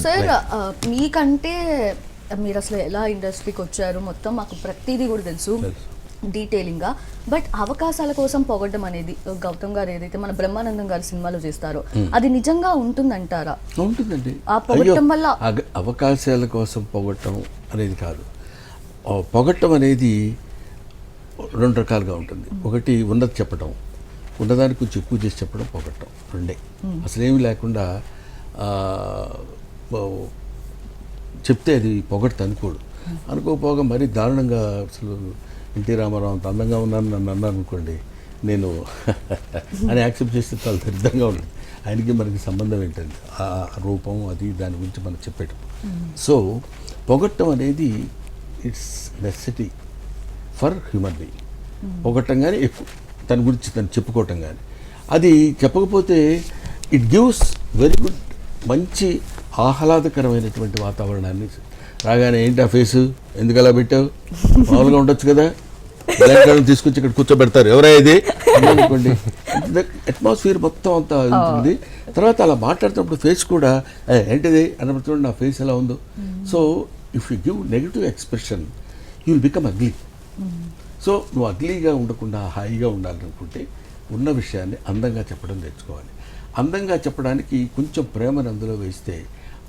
Sir మీకంటే మీరు అసలు ఎలా ఇండస్ట్రీకి వచ్చారు మొత్తం మాకు ప్రతిదీ కూడా తెలుసు డీటెయిలింగ్గా. బట్ అవకాశాల కోసం పొగడ్డం అనేది గౌతమ్ గారు ఏదైతే మన బ్రహ్మానందం గారి సినిమాలో చేస్తారో అది నిజంగా ఉంటుందంటారా? ఉంటుందండి. ఆ పొగట్టం వల్ల అవకాశాల కోసం పొగట్టం అనేది కాదు. పొగట్టం అనేది రెండు రకాలుగా ఉంటుంది. ఒకటి ఉన్నది చెప్పడం, ఉన్నదానికి కొంచెం ఎక్కువ చేసి చెప్పడం పొగట్టం. రెండే. అసలేమీ లేకుండా చెప్తే అది పొగడ్త అనుకోడు. అనుకోకపోగా మరీ దారుణంగా అసలు ఎన్టీ రామారావు అంత అందంగా ఉన్నాను నన్ను అన్నారు అనుకోండి, నేను అని యాక్సెప్ట్ చేస్తే చాలా దరిద్రంగా ఉంటుంది. ఆయనకి మనకి సంబంధం ఏంటండి, ఆ రూపం అది దాని గురించి మనం చెప్పేటప్పుడు. సో పొగట్టం అనేది it's necessity for human being. పొగట్టం కానీ ఎక్కువ తన గురించి తను చెప్పుకోవటం కానీ, అది చెప్పకపోతే ఇట్ గివ్స్ వెరీ గుడ్, మంచి ఆహ్లాదకరమైనటువంటి వాతావరణాన్ని. రాగానే ఏంటి ఆ ఫేసు ఎందుకు అలా పెట్టావు, మామూలుగా ఉండొచ్చు కదా, ఇలాంటి తీసుకొచ్చి ఇక్కడ కూర్చోబెడతారు, ఎవరా ఇది అనుకోండి, అట్మాస్ఫియర్ మొత్తం అంతా ఉంటుంది. తర్వాత అలా మాట్లాడుతున్నప్పుడు ఫేస్ కూడా ఏంటిది అన్నప్పుడు నా ఫేస్ ఎలా ఉందో. So if you give negative expression you will become ugly. So నువ్వు అగ్లీగా ఉండకుండా హాయిగా ఉండాలనుకుంటే ఉన్న విషయాన్ని అందంగా చెప్పడం నేర్చుకోవాలి. అందంగా చెప్పడానికి కొంచెం ప్రేమను అందులో వేస్తే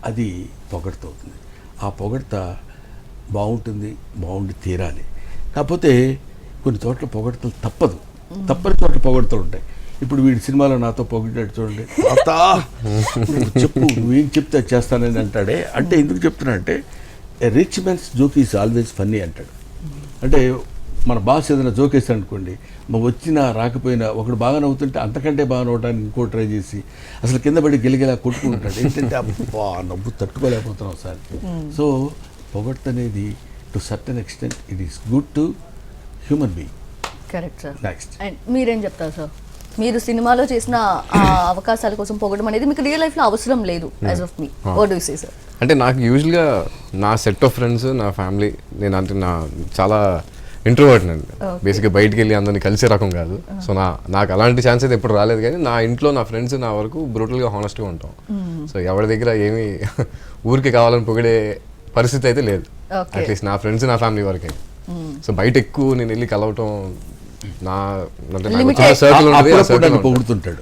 అది పొగడ్త అవుతుంది. ఆ పొగడ్త బాగుంటుంది, బాగుండి తీరాలి. కాకపోతే కొన్ని చోట్ల పొగడ్తలు తప్పని చోట్ల పొగడ్తలు ఉంటాయి. ఇప్పుడు వీడి సినిమాలో నాతో పొగిడాడు చూడండి, తాత చెప్పు నువ్వేం చెప్తే అది చేస్తానని అంటాడే. అంటే ఎందుకు చెప్తున్నా అంటే a rich men's joke is always funny అంటాడు. అంటే మన బాస్ ఏదైనా జోక్ వేస్తాడు అనుకోండి, వచ్చినా రాకపోయినా ఒకడు బాగా నవ్వుతుంటే అంతకంటే బాగా నవ్వడానికి ఇంకో ట్రై చేసి అసలు కింద పడి గెలిగేలా కొట్టుకుంటాడు. ఏంటంటే అబ్బా నవ్వు తట్టుకోలేకపోతున్నాం సార్. సో పొగడ్త అనేది to certain extent it is good to human being. Correct sir. Next and మీరేం చెప్తారు సార్? మీరు సినిమాలో చేసిన అవకాశాల కోసం పొగడం అనేది మీకు రియల్ లైఫ్లో అవసరం లేదు as of me. What do you say sir? అంటే నాకు యూజువల్గా నా సెట్ ఆఫ్ ఫ్రెండ్స్, నా ఫ్యామిలీ, నేను అంటే నా చాలా ఇంట్రోవర్ట్ అండి. బేసిక్గా బయటికి వెళ్ళి అందరినీ కలిసే రకం కాదు. సో నాకు అలాంటి ఛాన్స్ అయితే ఎప్పుడు రాలేదు. కానీ నా ఇంట్లో నా ఫ్రెండ్స్ నా వరకు బ్రూటల్గా హానెస్ట్గా ఉంటాం. సో ఎవరి దగ్గర ఏమీ ఊరికి కావాలని పొగిడే పరిస్థితి అయితే లేదు, అట్లీస్ట్ నా ఫ్రెండ్స్ నా ఫ్యామిలీ వరకే. సో బయట ఎక్కువ నేను వెళ్ళి కలవటం నా సర్కిల్ ఉంటుంది, పొగుడుతుంటాడు.